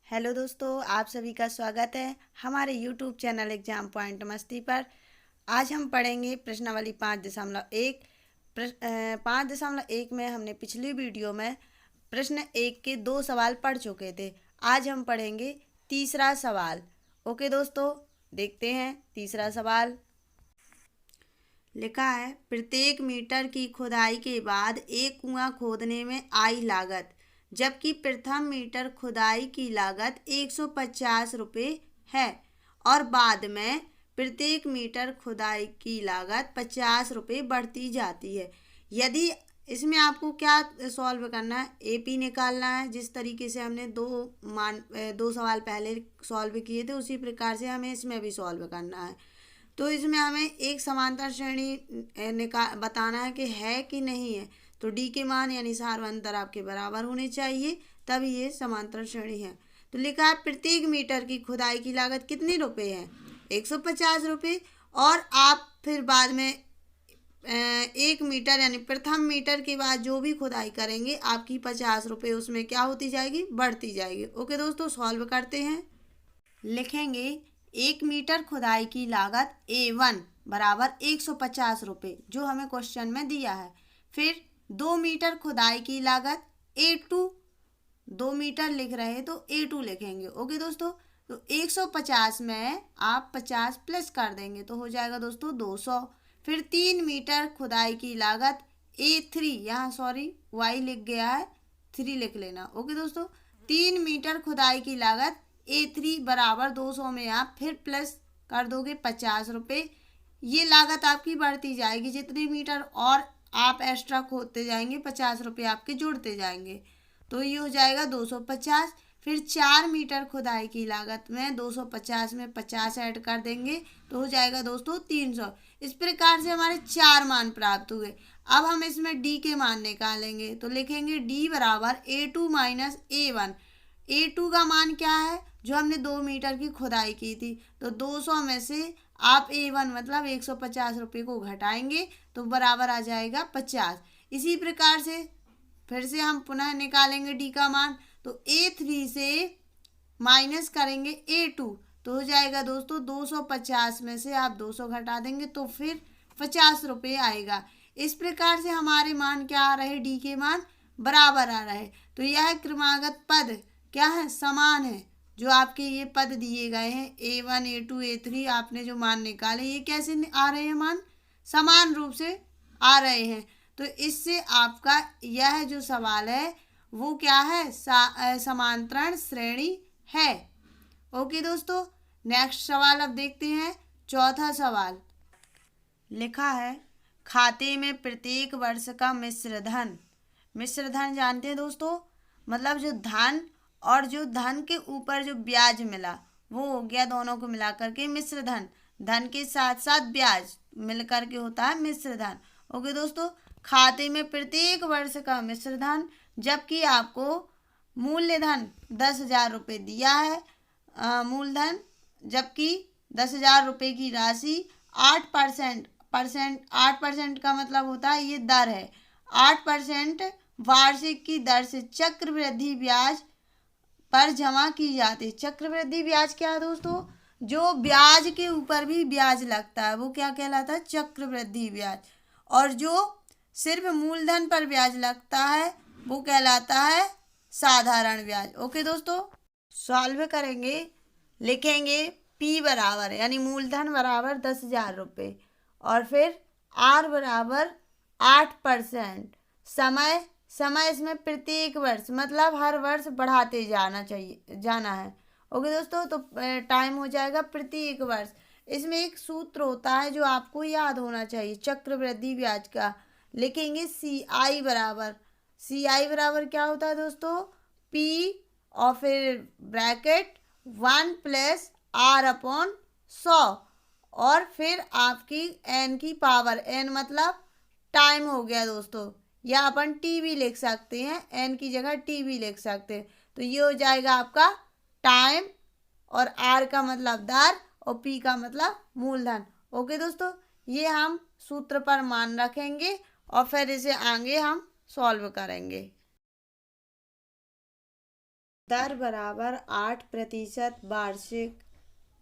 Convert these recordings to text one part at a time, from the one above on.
Hello दोस्तों, आप सभी का स्वागत है हमारे यूट्यूब चैनल एग्जाम पॉइंट मस्ती पर। आज हम पढ़ेंगे प्रश्नावली 5.1। 5.1 में हमने पिछली वीडियो में प्रश्न 1 के 2 सवाल पढ़ चुके थे। आज हम पढ़ेंगे तीसरा सवाल। ओके दोस्तों, देखते हैं तीसरा सवाल। लिखा है, प्रत्येक मीटर की खुदाई के बाद एक कुआं खोदने में आई लागत, जबकि प्रथम मीटर खुदाई की लागत 150 रुपये है और बाद में प्रत्येक मीटर खुदाई की लागत 50 रुपये बढ़ती जाती है। यदि इसमें आपको क्या सॉल्व करना है, एपी निकालना है। जिस तरीके से हमने दो सवाल पहले सॉल्व किए थे उसी प्रकार से हमें इसमें भी सॉल्व करना है। तो इसमें हमें एक समांतर श्रेणी बताना है कि है कि नहीं है। तो डी के मान यानी सार्वंतर आपके बराबर होने चाहिए, तभी ये समांतर श्रेणी है। तो लिखा है प्रत्येक मीटर की खुदाई की लागत कितने रुपए है, 150 रुपये। और आप फिर बाद में 1 मीटर यानी प्रथम मीटर के बाद जो भी खुदाई करेंगे आपकी 50 रुपये उसमें क्या होती जाएगी, बढ़ती जाएगी। ओके दोस्तों, सॉल्व करते हैं। लिखेंगे 1 मीटर खुदाई की लागत A1 बराबर 150 रुपये, जो हमें क्वेश्चन में दिया है। फिर 2 मीटर खुदाई की लागत A2, 2 मीटर लिख रहे हैं तो A2 लिखेंगे। ओके दोस्तों, तो 150 में आप 50 प्लस कर देंगे तो हो जाएगा दोस्तों 200। फिर 3 मीटर खुदाई की लागत A3, यहाँ सॉरी Y लिख गया है, 3 लिख लेना। ओके दोस्तों, 3 मीटर खुदाई की लागत A3 बराबर 200 में आप फिर प्लस कर दोगे 50 रुपये। ये लागत आपकी बढ़ती जाएगी, जितने मीटर और आप एक्स्ट्रा खोदते जाएंगे 50 रुपये आपके जुड़ते जाएंगे। तो ये हो जाएगा 250। फिर 4 मीटर खुदाई की लागत में 250 में 50 ऐड कर देंगे तो हो जाएगा दोस्तों 300। इस प्रकार से हमारे 4 मान प्राप्त हुए। अब हम इसमें डी के मान निकालेंगे तो लिखेंगे डी बराबर A2 माइनस A1। A2 का मान क्या है, जो हमने 2 मीटर की खुदाई की थी, तो 200 में से आप A1 मतलब 150 रुपये को घटाएंगे तो बराबर आ जाएगा 50। इसी प्रकार से फिर से हम पुनः निकालेंगे डी का मान, तो A3 से माइनस करेंगे A2 तो हो जाएगा दोस्तों 250 में से आप 200 घटा देंगे तो फिर 50 रुपये आएगा। इस प्रकार से हमारे मान क्या आ रहे, डी के मान बराबर आ रहे। तो यह क्रमागत पद क्या है, समान है। जो आपके ये पद दिए गए हैं A1 A2 A3 आपने जो मान निकाले ये कैसे आ रहे हैं, मान समान रूप से आ रहे हैं। तो इससे आपका यह जो सवाल है वो क्या है, समांतरण श्रेणी है। ओके दोस्तों, नेक्स्ट सवाल अब देखते हैं। चौथा सवाल लिखा है, खाते में प्रत्येक वर्ष का मिश्र धन। मिश्र धन जानते हैं दोस्तों, मतलब जो धन और जो धन के ऊपर जो ब्याज मिला वो हो गया, दोनों को मिलाकर के मिश्र धन। धन के साथ साथ ब्याज मिलकर के होता है मिश्र धन। ओके दोस्तों, खाते में प्रत्येक वर्ष का मिश्र धन, जबकि आपको मूल्यधन 10,000 रुपये दिया है मूलधन, जबकि 10,000 रुपये की राशि 8% 8% का मतलब होता है ये दर है, 8% वार्षिक की दर से चक्रवृद्धि ब्याज पर जमा की जाती है। चक्रवृद्धि ब्याज क्या है दोस्तों, जो ब्याज के ऊपर भी ब्याज लगता है वो क्या कहलाता है, चक्रवृद्धि ब्याज। और जो सिर्फ मूलधन पर ब्याज लगता है वो कहलाता है साधारण ब्याज। ओके दोस्तों, सॉल्व करेंगे। लिखेंगे P बराबर यानी मूलधन बराबर 10,000 रुपये और फिर R बराबर 8%। समय इसमें प्रत्येक वर्ष मतलब हर वर्ष बढ़ाते जाना है। ओके दोस्तों, तो टाइम हो जाएगा प्रत्येक वर्ष। इसमें एक सूत्र होता है जो आपको याद होना चाहिए चक्रवृद्धि ब्याज का। लिखेंगे CI बराबर क्या होता है दोस्तों, P और फिर ब्रैकेट 1 प्लस R अपॉन 100 और फिर आपकी N की पावर, N मतलब टाइम हो गया दोस्तों, या अपन T भी लिख सकते हैं, N की जगह T भी लिख सकते हैं। तो ये हो जाएगा आपका टाइम और R का मतलब दर और P का मतलब मूलधन। ओके दोस्तों, ये हम सूत्र पर मान रखेंगे और फिर इसे आगे हम सॉल्व करेंगे। दर बराबर 8% वार्षिक,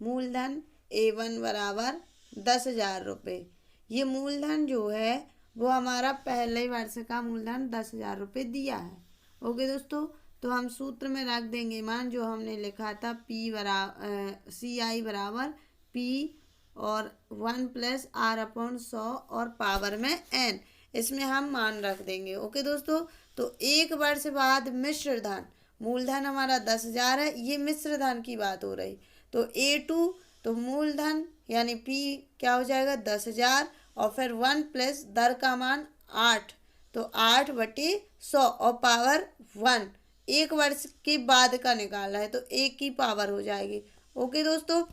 मूलधन A1 बराबर 10,000 रुपये। ये मूलधन जो है वो हमारा पहले वर्ष का मूलधन 10,000 रुपये दिया है। ओके दोस्तों, तो हम सूत्र में रख देंगे मान जो हमने लिखा था CI बराबर P और 1+R/100 और पावर में N, इसमें हम मान रख देंगे। ओके दोस्तों, तो एक वर्ष बाद मिश्र धन, मूलधन हमारा 10,000 है, ये मिश्र धन की बात हो रही। तो A2 तो मूलधन यानी P क्या हो जाएगा 10,000 और फिर 1+ दर का मान 8, तो 8/100 और पावर 1, एक वर्ष के बाद का निकाला है तो 1 की पावर हो जाएगी। ओके दोस्तों,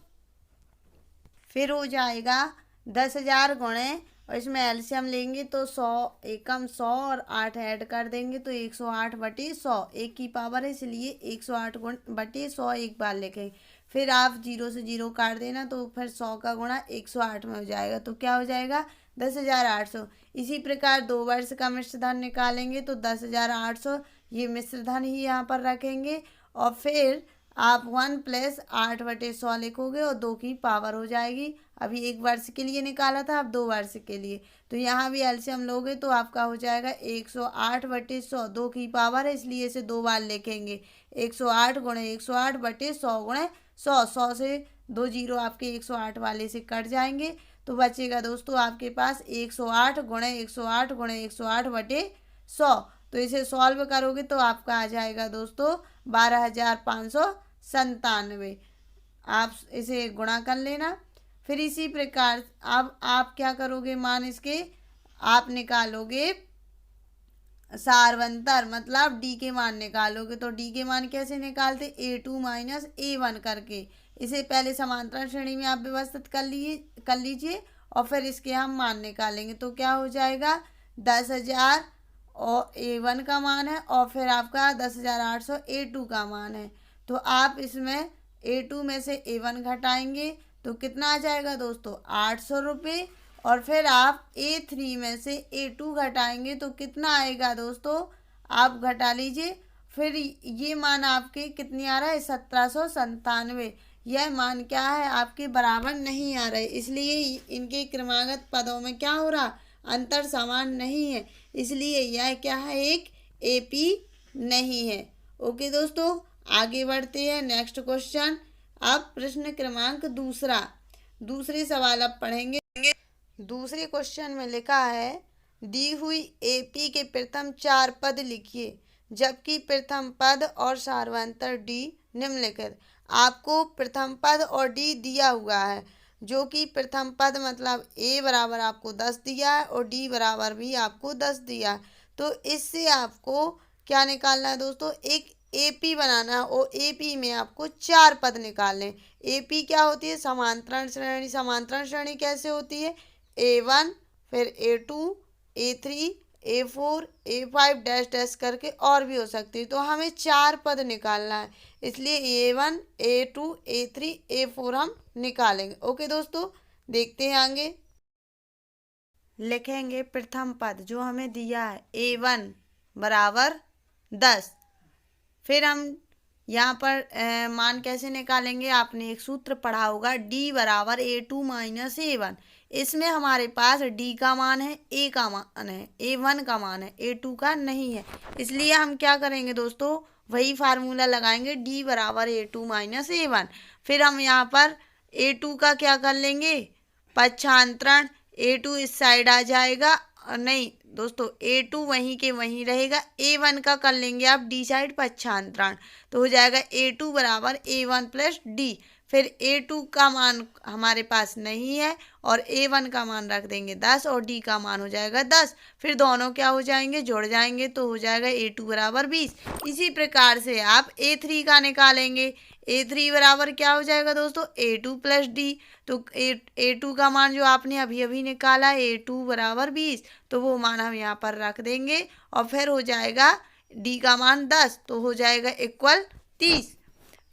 फिर हो जाएगा 10,000 गुणे, और इसमें एलसीएम लेंगे तो 100 एकम 100 और 8 ऐड कर देंगे तो 108/100, 1 की पावर है इसलिए 108/100 एक बार लिखेंगे। फिर आप 0 से 0 काट देना तो फिर 100 का गुणा 108 में हो जाएगा, तो क्या हो जाएगा 10,800। इसी प्रकार 2 वर्ष का मिश्र धन निकालेंगे तो 10,800, ये मिश्र धन ही यहाँ पर रखेंगे और फिर आप 1+8/100 लिखोगे और 2 की पावर हो जाएगी। अभी 1 वर्ष के लिए निकाला था, अब 2 वर्ष के लिए, तो यहाँ भी एलसीएम लोगे तो आपका हो जाएगा 108/100, 2 की पावर है इसलिए इसे 2 बार लिखेंगे। 108 गुणे 108/100 गुणे 100, 100 से 2 0 आपके 108 वाले से कट जाएंगे, तो बचेगा दोस्तों आपके पास 108 गुणे 108 गुणे 108/100। तो इसे सॉल्व करोगे तो आपका आ जाएगा दोस्तों 12,597। आप इसे गुणा कर लेना। फिर इसी प्रकार अब आप क्या करोगे, मान इसके आप निकालोगे सारवंतर, मतलब डी के मान निकालोगे। तो डी के मान कैसे निकालते, A2 माइनस A1 करके। इसे पहले समांतर श्रेणी में आप व्यवस्थित कर लीजिए और फिर इसके हम मान निकालेंगे। तो क्या हो जाएगा 10,000 और A1 का मान है और फिर आपका 10,800 A2 का मान है। तो आप इसमें A2 में से A1 घटाएंगे तो कितना आ जाएगा दोस्तों 800 रुपये, और फिर आप A3 में से A2 घटाएंगे तो कितना आएगा दोस्तों, आप घटा लीजिए। फिर ये मान आपके कितनी आ रहा है 1797। यह मान क्या है आपके बराबर नहीं आ रहे, इसलिए इनके क्रमागत पदों में क्या हो रहा, अंतर समान नहीं है, इसलिए यह क्या है एक AP नहीं है। ओके दोस्तों, आगे बढ़ते हैं नेक्स्ट क्वेश्चन। अब प्रश्न क्रमांक दूसरे सवाल अब पढ़ेंगे। दूसरे क्वेश्चन में लिखा है दी हुई AP के प्रथम 4 पद लिखिए, जबकि प्रथम पद और सारवंतर D निम्नलिखित। आपको प्रथम पद और D दिया हुआ है, जो कि प्रथम पद मतलब A बराबर आपको 10 दिया है और D बराबर भी आपको 10 दिया है। तो इससे आपको क्या निकालना है दोस्तों, एक AP बनाना है और AP में आपको 4 पद निकालने। AP क्या होती है, समांतरण श्रेणी। समांतरण श्रेणी कैसे होती है, A1 फिर A2 A3 A4 A5 dash dash करके और भी हो सकती है। तो हमें 4 पद निकालना है, इसलिए A1 A2 A3 A4 हम निकालेंगे। ओके दोस्तों, देखते हैं आगे। लिखेंगे प्रथम पद जो हमें दिया है A1 बराबर 10। फिर हम यहाँ पर मान कैसे निकालेंगे, आपने एक सूत्र पढ़ा होगा D बराबर A2 माइनस A1। इसमें हमारे पास D का मान है, A का मान है, A1 का मान है, A2 का नहीं है, इसलिए हम क्या करेंगे दोस्तों, वही फार्मूला लगाएंगे D बराबर A2 माइनस A1। फिर हम यहाँ पर A2 का क्या कर लेंगे, पक्षांतरण। A2 इस साइड आ जाएगा, नहीं दोस्तों A2 वहीं के वहीं रहेगा। A1 का कर लेंगे आप D साइड पक्षांतरण, तो हो जाएगा A2 बराबर A1 प्लस D। फिर A2 का मान हमारे पास नहीं है और A1 का मान रख देंगे 10 और D का मान हो जाएगा 10। फिर दोनों क्या हो जाएंगे, जुड़ जाएंगे तो हो जाएगा A2 बराबर 20। इसी प्रकार से आप A3 का निकालेंगे। A3 बराबर क्या हो जाएगा दोस्तों, A2 प्लस D। तो A2 का मान जो आपने अभी अभी निकाला A2 बराबर 20, तो वो मान हम यहाँ पर रख देंगे और फिर हो जाएगा D का मान 10, तो हो जाएगा इक्वल 30।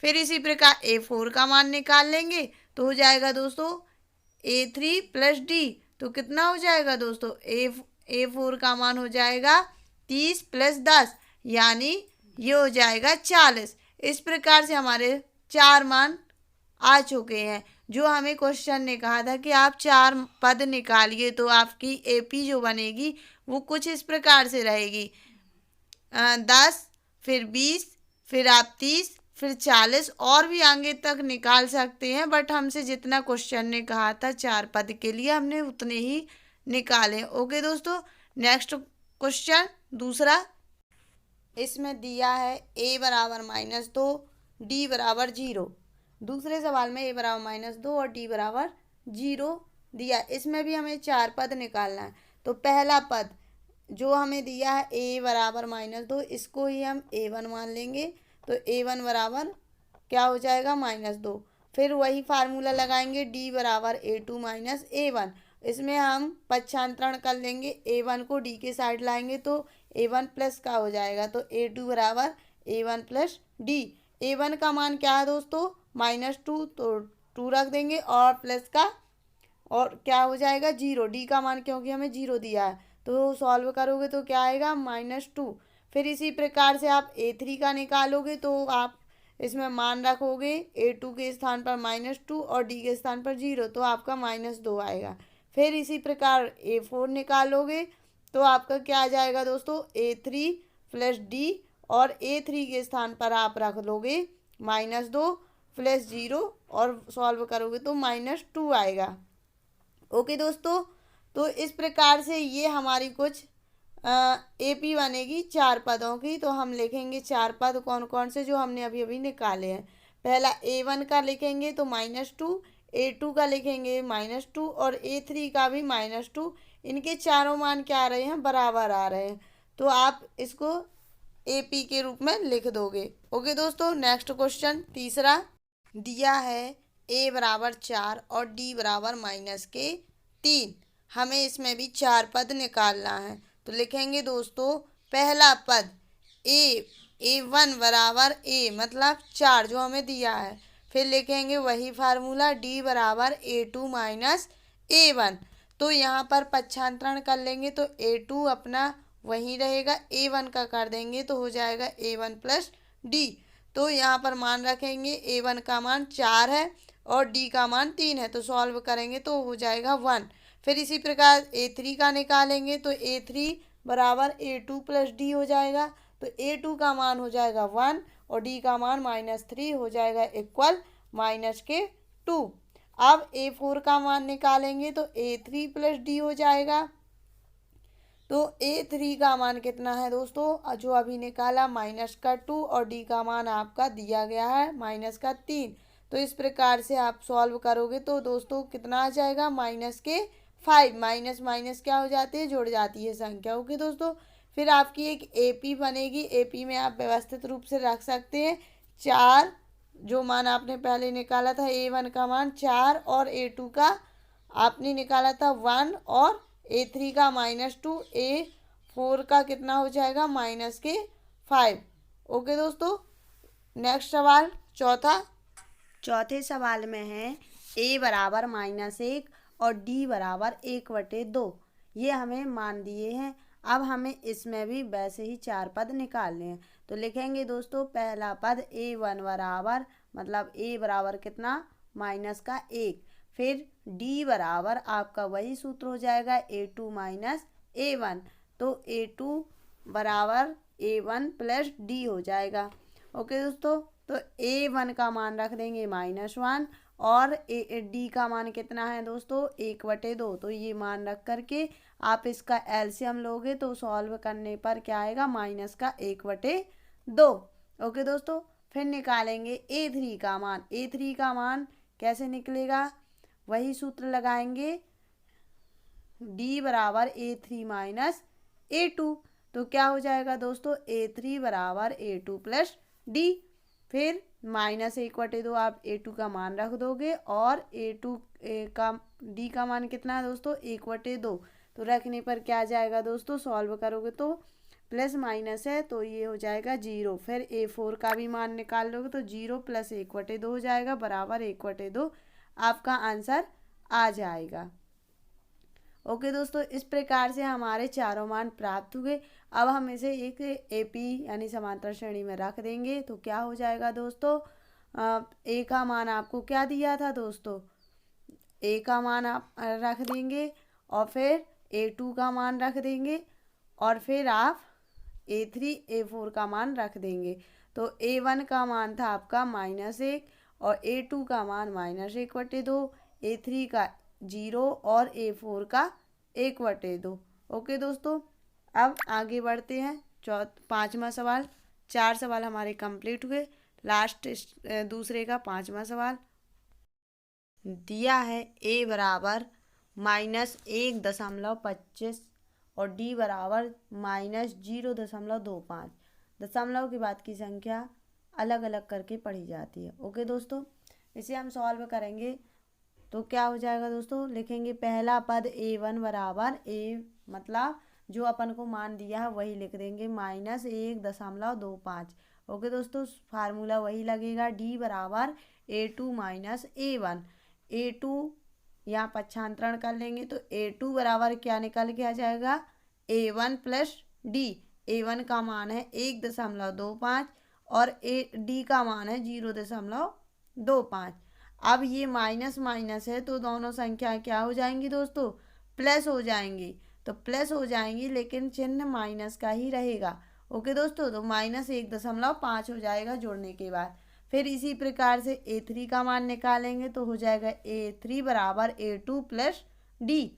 फिर इसी प्रकार A4 का मान निकाल लेंगे तो हो जाएगा दोस्तों A3 प्लस D। तो कितना हो जाएगा दोस्तों, A4 का मान हो जाएगा 30 प्लस 10, यानी ये हो जाएगा 40। इस प्रकार से हमारे 4 मान आ चुके हैं। जो हमें क्वेश्चन ने कहा था कि आप 4 पद निकालिए, तो आपकी एपी जो बनेगी वो कुछ इस प्रकार से रहेगी, 10, फिर 20, फिर आप 30, फिर 40 और भी आगे तक निकाल सकते हैं, बट हमसे जितना क्वेश्चन ने कहा था 4 पद के लिए हमने उतने ही निकाले। ओके दोस्तों, नेक्स्ट क्वेश्चन दूसरा, इसमें दिया है a बराबर -2, d बराबर 0। दूसरे सवाल में a बराबर -2 और d बराबर 0 दिया। इसमें भी हमें 4 पद निकालना है। तो पहला पद जो हमें दिया है a बराबर -2, इसको ही हम a1 मान लेंगे। तो a1 बराबर क्या हो जाएगा, -2। फिर वही फार्मूला लगाएंगे, d बराबर a2 माइनस a1। इसमें हम पक्षांतरण कर लेंगे, a1 को d के साइड लाएंगे तो a1 प्लस का हो जाएगा। तो a2 बराबर a1 प्लस d। a1 का मान क्या है दोस्तों, -2, तो 2 रख देंगे और प्लस का और क्या हो जाएगा 0। डी का मान क्योंकि हमें 0 दिया है, तो सॉल्व करोगे तो क्या आएगा, -2। फिर इसी प्रकार से आप a3 का निकालोगे तो आप इसमें मान रखोगे, a2 के स्थान पर -2 और d के स्थान पर 0, तो आपका -2 आएगा। फिर इसी प्रकार a4 निकालोगे तो आपका क्या आ जाएगा दोस्तों, a3 प्लस d, और a3 के स्थान पर आप रख लोगे -2 प्लस 0 और सॉल्व करोगे तो -2 आएगा। ओके दोस्तों, तो इस प्रकार से ये हमारी कुछ एपी बनेगी 4 पदों की। तो हम लिखेंगे 4 पद कौन कौन से जो हमने अभी अभी निकाले हैं। पहला a1 का लिखेंगे तो -2, a2 का लिखेंगे -2 और a3 का भी -2। इनके चारों मान क्या आ रहे हैं, बराबर आ रहे हैं, तो आप इसको एपी के रूप में लिख दोगे। ओके दोस्तों, नेक्स्ट क्वेश्चन तीसरा दिया है a बराबर 4 और d बराबर -3। हमें इसमें भी 4 पद निकालना है। तो लिखेंगे दोस्तों, पहला पद a1 बराबर a मतलब 4 जो हमें दिया है। फिर लिखेंगे वही फार्मूला, d बराबर a2 माइनस a1। तो यहाँ पर पक्षांतरण कर लेंगे तो a2 अपना वही रहेगा, a1 का कर देंगे तो हो जाएगा a1 प्लस d। तो यहाँ पर मान रखेंगे, a1 का मान 4 है और d का मान 3 है, तो सॉल्व करेंगे तो हो जाएगा 1। फिर इसी प्रकार a3 का निकालेंगे तो a3 बराबर a2 प्लस d हो जाएगा। तो a2 का मान हो जाएगा 1 और d का मान -3 हो जाएगा इक्वल -2। अब a4 का मान निकालेंगे तो a3 प्लस d हो जाएगा। तो a3 का मान कितना है दोस्तों, जो अभी निकाला -2 और d का मान आपका दिया गया है -3। तो इस प्रकार से आप सॉल्व करोगे तो दोस्तों कितना आ जाएगा, -5। माइनस माइनस क्या हो जाती है, जुड़ जाती है संख्या। ओके दोस्तों, फिर आपकी एक एपी बनेगी। एपी में आप व्यवस्थित रूप से रख सकते हैं 4, जो मान आपने पहले निकाला था a1 का मान 4 और a2 का आपने निकाला था 1 और a3 का -2, a4 का कितना हो जाएगा -5। ओके दोस्तों, नेक्स्ट सवाल चौथे सवाल में है a बराबर -1 और d बराबर 1/2। ये हमें मान दिए हैं। अब हमें इसमें भी वैसे ही 4 पद निकालने हैं। तो लिखेंगे दोस्तों, पहला पद a1 बराबर मतलब a बराबर कितना, -1। फिर d बराबर आपका वही सूत्र हो जाएगा a2 माइनस a1। तो a2 बराबर a1 प्लस d हो जाएगा। ओके दोस्तों, तो a1 का मान रख देंगे -1 और d का मान कितना है दोस्तों, 1/2। तो ये मान रख करके आप इसका एलसीएम लोगे तो सॉल्व करने पर क्या आएगा, -1/2। ओके दोस्तों, फिर निकालेंगे a3 का मान। a3 का मान कैसे निकलेगा, वही सूत्र लगाएंगे, d बराबर a3 माइनस a2। तो क्या हो जाएगा दोस्तों, a3 बराबर a2 प्लस d। फिर -1/2 आप a2 का मान रख दोगे और a2 का d का मान कितना है दोस्तों, 1/2। तो रखने पर क्या जाएगा दोस्तों, सॉल्व करोगे तो प्लस माइनस है तो ये हो जाएगा 0। फिर a4 का भी मान निकाल लोगे तो 0 प्लस 1/2 हो जाएगा बराबर 1/2। आपका आंसर आ जाएगा। ओके दोस्तों, इस प्रकार से हमारे चारों मान प्राप्त हुए। अब हम इसे एक एपी यानी समांतर श्रेणी में रख देंगे तो क्या हो जाएगा दोस्तों, ए का मान आपको क्या दिया था दोस्तों, ए का मान आप रख देंगे और फिर A2 का मान रख देंगे और फिर आप A3 A4 का मान रख देंगे। तो A1 का मान था आपका -1 और A2 का मान -1/2, A3 का 0 और A4 का 1/2। ओके दोस्तों, अब आगे बढ़ते हैं। पाँचवा सवाल। 4 सवाल हमारे कंप्लीट हुए। लास्ट दूसरे का 5वां सवाल दिया है। A बराबर -1.25 और D बराबर -0.25। दशमलव के बाद की संख्या अलग अलग करके पढ़ी जाती है। ओके दोस्तों, इसे हम सॉल्व करेंगे तो क्या हो जाएगा दोस्तों, लिखेंगे पहला पद A1 बराबर A मतलब जो अपन को मान दिया है वही लिख देंगे -1.25। ओके दोस्तों, फार्मूला वही लगेगा। D बराबर A2 A1। A2 यहाँ पक्षांतरण कर लेंगे तो A2 बराबर क्या निकल के आ जाएगा, A1 प्लस D। A1 का मान है 1.25 और D का मान है 0.25। अब ये माइनस माइनस है तो दोनों संख्या क्या हो जाएंगी दोस्तों, प्लस हो जाएंगी। तो प्लस हो जाएंगी लेकिन चिन्ह माइनस का ही रहेगा। ओके दोस्तों, तो -1.5 हो जाएगा जोड़ने के बाद। फिर इसी प्रकार से A3 का मान निकालेंगे तो हो जाएगा A3 बराबर A2 प्लस D।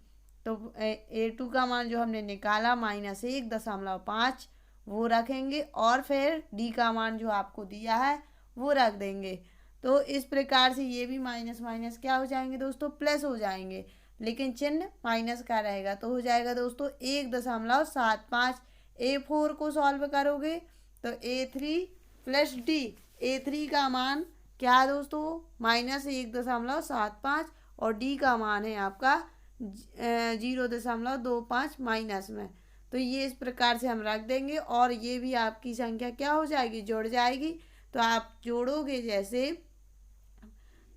तो A2 का मान जो हमने निकाला -1.5 वो रखेंगे और फिर D का मान जो आपको दिया है वो रख देंगे। तो इस प्रकार से ये भी माइनस माइनस क्या हो जाएंगे दोस्तों, प्लस हो जाएंगे, लेकिन चिन्ह माइनस का रहेगा। तो हो जाएगा दोस्तों 1.75। A4 को सॉल्व करोगे तो A3 प्लस D। A3 का मान क्या है दोस्तों, -1.75 और D का मान है आपका 0.25 माइनस में। तो ये इस प्रकार से हम रख देंगे और ये भी आपकी संख्या क्या हो जाएगी, जुड़ जाएगी। तो आप जोड़ोगे जैसे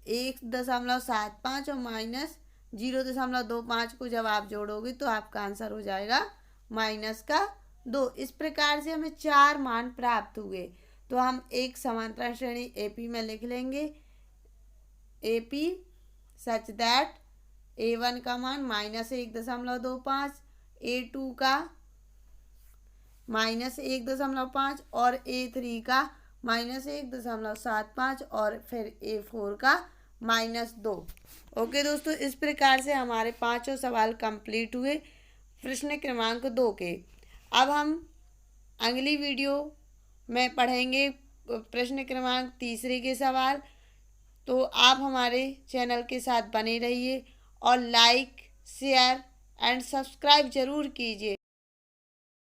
1.75 और -0.25 को जब आप जोड़ोगे तो आपका आंसर हो जाएगा -2। इस प्रकार से हमें 4 मान प्राप्त हुए। तो हम एक समांतर श्रेणी AP में लिख लेंगे AP सच दैट A1 का मान -1.25, A2 का -1.5 और A3 का -1.75 और फिर A4 का -2। ओके दोस्तों, इस प्रकार से हमारे 5 सवाल कंप्लीट हुए प्रश्न क्रमांक 2 के। अब हम अगली वीडियो में पढ़ेंगे प्रश्न क्रमांक 3 के सवाल। तो आप हमारे चैनल के साथ बने रहिए और लाइक शेयर एंड सब्सक्राइब जरूर कीजिए।